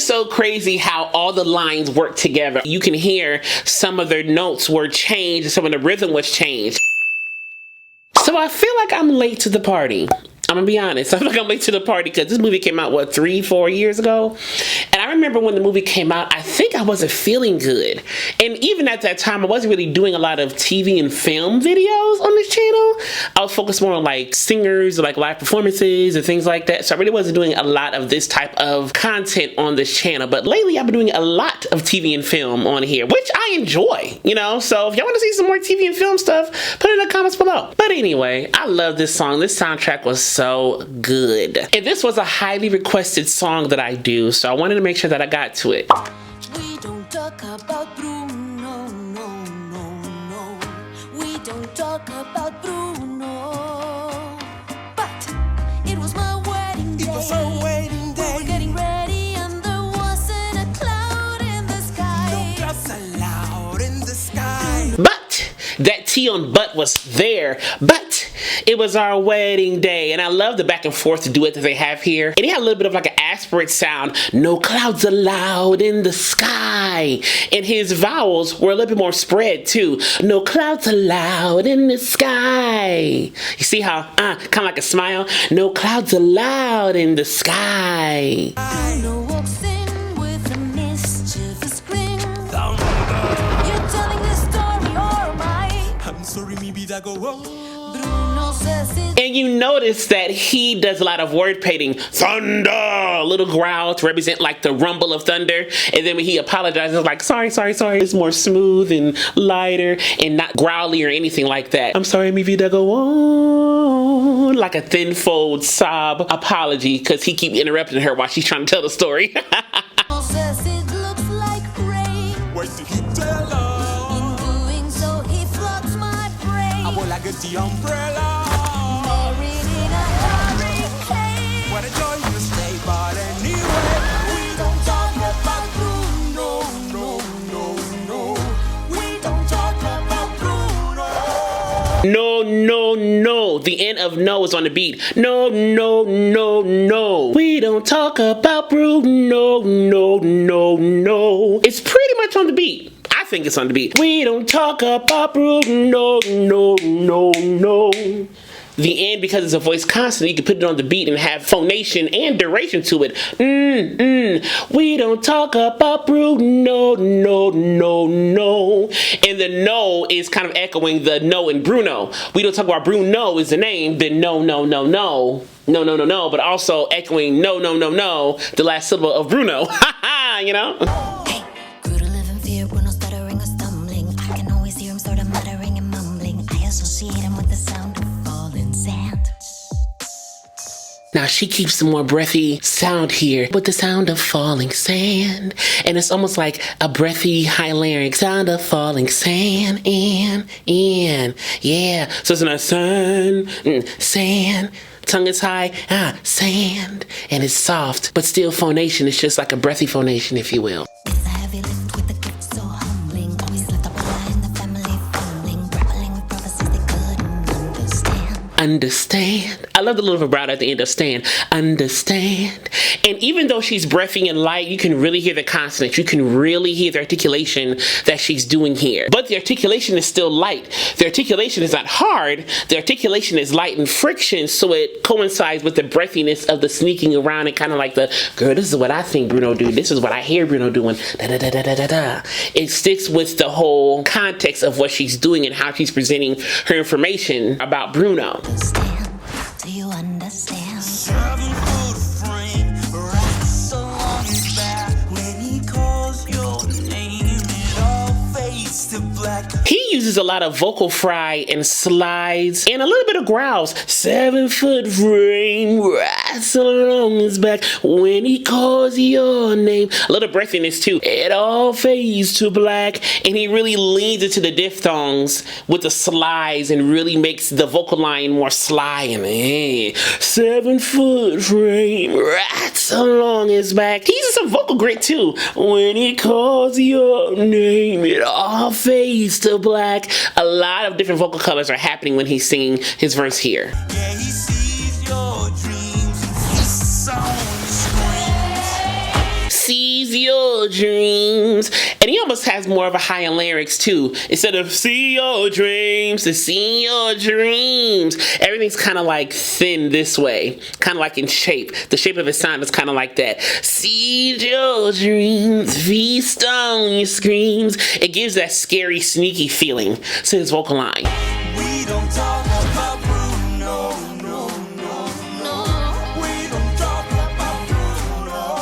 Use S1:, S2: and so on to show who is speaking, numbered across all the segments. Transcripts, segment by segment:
S1: so crazy how all the lines work together. You can hear some of their notes were changed and some of the rhythm was changed. So I feel like I'm late to the party. I'm gonna be honest, I feel like I'm late to the party because this movie came out, what, 3-4 years ago? And I remember when the movie came out, I think I wasn't feeling good. And even at that time, I wasn't really doing a lot of TV and film videos on this channel. I was focused more on like singers, or like live performances and things like that. So I really wasn't doing a lot of this type of content on this channel. But lately, I've been doing a lot of TV and film on here, which I enjoy, you know? So if y'all wanna see some more TV and film stuff, put it in the comments below. But anyway, I love this song. This soundtrack was so good. And this was a highly requested song that I do, so I wanted to make sure that I got to it.
S2: We don't talk about Bruno, no, no, no. We don't talk about Bruno. But it was my wedding day. It was our wedding day. We were getting ready and there wasn't a cloud in the sky. No clouds allowed in the sky.
S1: But that T on but was there. But it was our wedding day. And I love the back and forth duet that they have here. And he had a little bit of like an aspirate sound. No clouds allowed in the sky. And his vowels were a little bit more spread too. No clouds allowed in the sky. You see how, kind of like a smile. No clouds allowed in the sky.
S2: Bruno walks in with a mischievous grin. You're telling this story or am I?
S3: I'm sorry, maybe that go wrong.
S2: Bruno says it.
S1: And you notice that he does a lot of word painting. Thunder! A little growl to represent like the rumble of thunder. And then when he apologizes, like, sorry, sorry, sorry. It's more smooth and lighter and not growly or anything like that. I'm sorry, mi vida go on. Like a thin fold sob apology because he keep interrupting her while she's trying to tell the story.
S2: Bruno says it looks like rain.
S3: Why did he tell us?
S2: In doing so, he floods my brain.
S3: I will like the umbrella.
S2: Married in a hurricane.
S3: What a joy to stay, but anyway.
S2: We don't talk about Bruno,
S3: No, no, no. We don't talk about Bruno.
S1: No, no, no. The end of no is on the beat. No, no, no, no. We don't talk about Bruno. No, no, no. It's pretty much on the beat. I think it's on the beat. We don't talk about Bruno. No, no, no. The end, because it's a voice consonant, you can put it on the beat and have phonation and duration to it. We don't talk about Bruno, no, no, no. And the no is kind of echoing the no in Bruno. We don't talk about Bruno is the name, then no, no, no, no. No, no, no, no, but also echoing no, no, no, no, the last syllable of Bruno. Haha, you know?
S2: Hey, grew to live in fear, Bruno stuttering or stumbling. I can always hear him sort of muttering and mumbling. I associate him with the sound of falling sand.
S1: Now she keeps some more breathy sound here with the sound of falling sand. And it's almost like a breathy high larynx. Sound of falling sand, and, yeah. So it's not sand, sand. Tongue is high, sand. And it's soft, but still phonation. It's just like a breathy phonation, if you will.
S2: It's a heavy lift with a gift so humbling. Always left a brother in the family fumbling. Grappling with prophecies they couldn't understand.
S1: Understand. I love the little vibrato at the end of stand. Understand. And even though she's breathing and light, you can really hear the consonants. You can really hear the articulation that she's doing here. But the articulation is still light. The articulation is not hard. The articulation is light and friction, so it coincides with the breathiness of the sneaking around and kind of like the, girl, this is what I think Bruno do. This is what I hear Bruno doing. Da, da, da, da, da, da, da. It sticks with the whole context of what she's doing and how she's presenting her information about Bruno.
S2: Understand? Do you understand?
S3: 7-foot frame, rocks along his back. When he calls your name, it all fades to black.
S1: He uses a lot of vocal fry and slides and a little bit of growls. 7-foot frame, rocks along his back. When he calls your name, a little breathiness too. It all fades to black. And he really leans into the diphthongs with the slides and really makes the vocal line more sly and 7-foot frame, rocks along his back. He uses some vocal grit too. When he calls your name, it all fades to black. A lot of different vocal colors are happening when he's singing his verse here.
S3: Yeah, he sees your dreams and his song screams.
S1: Sees seize your dreams. And he almost has more of a higher lyrics too. Instead of see your dreams, to see your dreams. Everything's kind of like thin this way, kind of like in shape. The shape of his sound is kind of like that. Seize your dreams, feast on your screams. It gives that scary, sneaky feeling to his vocal line.
S3: We don't talk about Bruno, no, no, no. We don't talk about Bruno.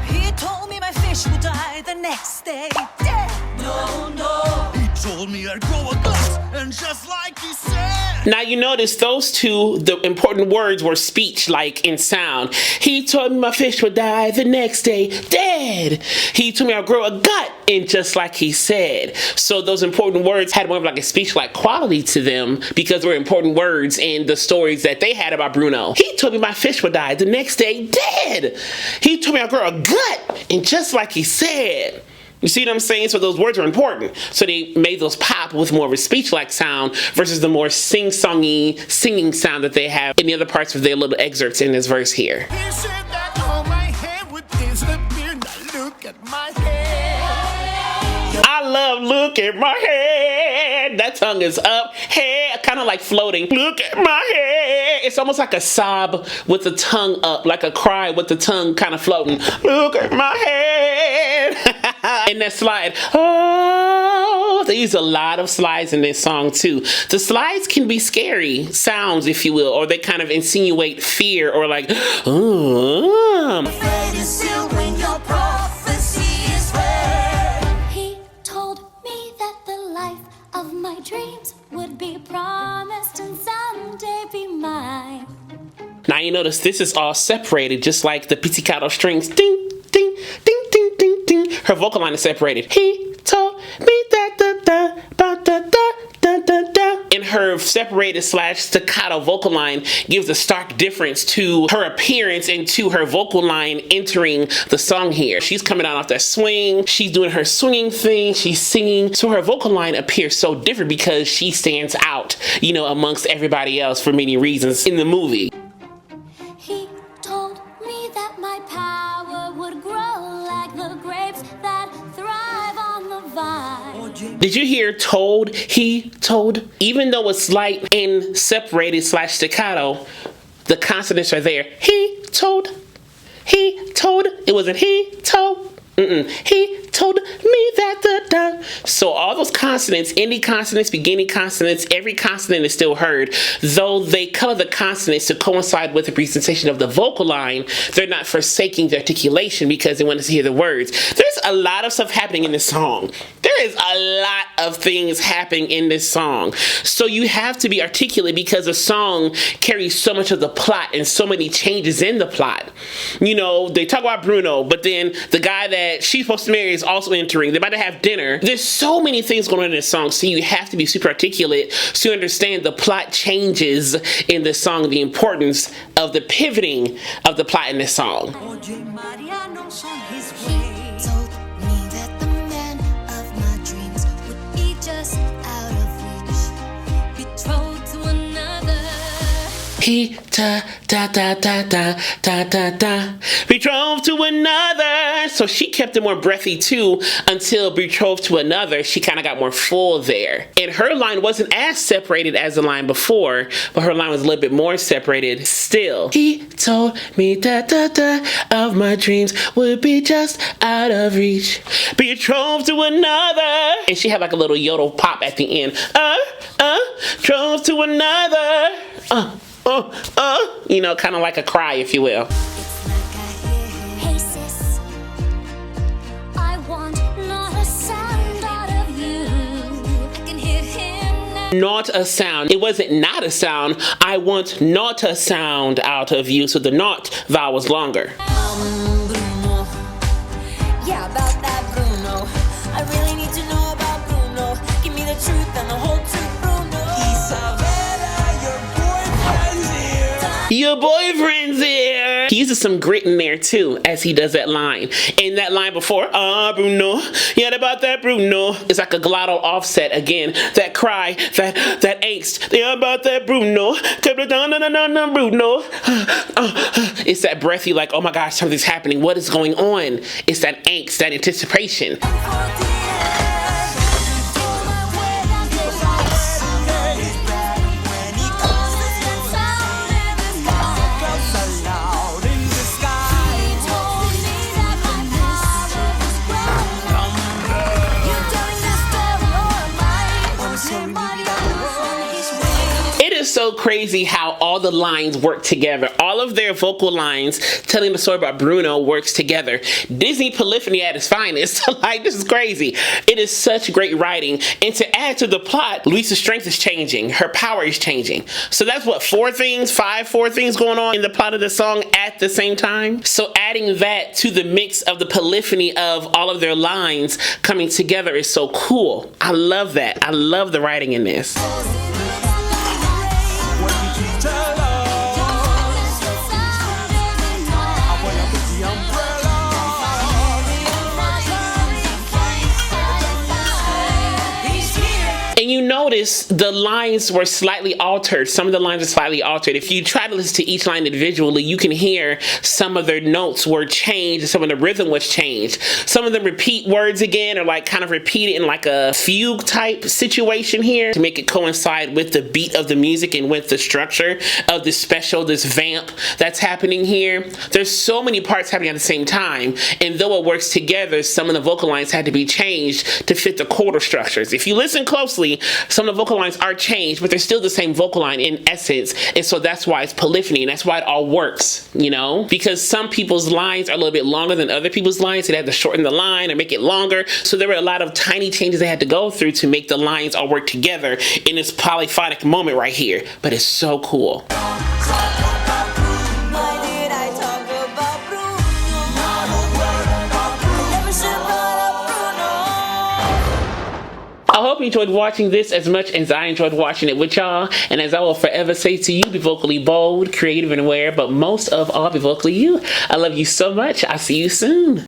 S2: He told me my fish would die the next day. Dead.
S3: No, no. He told me I'd grow a gut, and just like he said.
S1: Now you notice those two, the important words were speech, like in sound. He told me my fish would die the next day, dead. He told me I'd grow a gut, and just like he said. So those important words had more of like a speech-like quality to them because they were important words in the stories that they had about Bruno. He told me my fish would die the next day, dead. He told me I'd grow a gut, and just like he said. You see what I'm saying? So those words are important. So they made those pop with more of a speech-like sound versus the more sing-songy singing sound that they have in the other parts of their little excerpts in this verse here.
S3: He said that on my head would disappear. Now look at my head.
S1: I love look at my head. That tongue is up, head, kind of like floating. Look at my head. It's almost like a sob with the tongue up, like a cry with the tongue kind of floating. Look at my head. And that slide. Oh, they use a lot of slides in this song too. The slides can be scary sounds, if you will, or they kind of insinuate fear or like,
S2: Afraid is still when your prophecy is read. He told me that the life of my dreams would be promised and someday be mine.
S1: Now you notice this is all separated just like the pizzicato strings. Ding, ding, ding, ding, ding, ding. Her vocal line is separated. He told me that da da da da da da. And her separated / staccato vocal line gives a stark difference to her appearance and to her vocal line entering the song here. She's coming out off that swing. She's doing her swinging thing. She's singing. So her vocal line appears so different because she stands out, you know, amongst everybody else for many reasons in the movie.
S2: He told me that my power would grow like the grapes that thrive on the vine.
S1: Did you hear told? He told? Even though it's light and separated / staccato, the consonants are there. He told. He told. It wasn't he told. He told me that da. So all those consonants, ending consonants, beginning consonants, every consonant is still heard. Though they color the consonants to coincide with the presentation of the vocal line, they're not forsaking the articulation because they want to hear the words. There's a lot of stuff happening in this song. There is a lot of things happening in this song. So you have to be articulate because the song carries so much of the plot and so many changes in the plot. You know, they talk about Bruno, but then the guy that she's supposed to marry is also entering. They're about to have dinner. There's so many things going on in this song, so you have to be super articulate to understand the plot changes in this song, the importance of the pivoting of the plot in this song.
S2: He told me that the man of my dreams would be just out of reach, betrothed to another.
S1: He da da da da da da da da betrothed to another. So she kept it more breathy too until betrothed to another. She kind of got more full there. And her line wasn't as separated as the line before, but her line was a little bit more separated still. He told me that da of my dreams would be just out of reach, betrothed to another. And she had like a little yodel pop at the end. Betrothed to another. You know, kind of like a cry, if you will.
S2: It's like I hear, hey sis, I want not a sound out of you. I can hear him now.
S1: Not a sound. It wasn't not a sound. I want not a sound out of you. So the not vowel was longer.
S2: Bruno. Yeah, about that Bruno. I really need to know about Bruno. Give me the truth and the whole truth, Bruno.
S3: Isabella, your boyfriend's here.
S1: Your boyfriend's here. He uses some grit in there too as he does that line. And that line before, Bruno, yeah, about that Bruno. It's like a glottal offset again. That cry, that angst. Yeah, about that Bruno. Bruno. It's that breathy, like, oh my gosh, something's happening. What is going on? It's that angst, that anticipation. So crazy how all the lines work together. All of their vocal lines telling the story about Bruno works together. Disney polyphony at its finest. Like, this is crazy. It is such great writing. And to add to the plot, Luisa's strength is changing. Her power is changing. So that's what, four things going on in the plot of the song at the same time. So adding that to the mix of the polyphony of all of their lines coming together is so cool. I love that. I love the writing in this. And you notice the lines were slightly altered. Some of the lines are slightly altered. If you try to listen to each line individually, you can hear some of their notes were changed, some of the rhythm was changed. Some of them repeat words again, or like kind of repeat it in like a fugue type situation here to make it coincide with the beat of the music and with the structure of this special, this vamp that's happening here. There's so many parts happening at the same time, and though it works together, some of the vocal lines had to be changed to fit the chordal structures. If you listen closely, some of the vocal lines are changed, but they're still the same vocal line in essence, and so that's why it's polyphony, and that's why it all works, you know? Because some people's lines are a little bit longer than other people's lines, so they had to shorten the line or make it longer, so there were a lot of tiny changes they had to go through to make the lines all work together in this polyphonic moment right here, but it's so cool. I hope you enjoyed watching this as much as I enjoyed watching it with y'all. And as I will forever say to you, be vocally bold, creative, and aware, but most of all, be vocally you. I love you so much. I'll see you soon.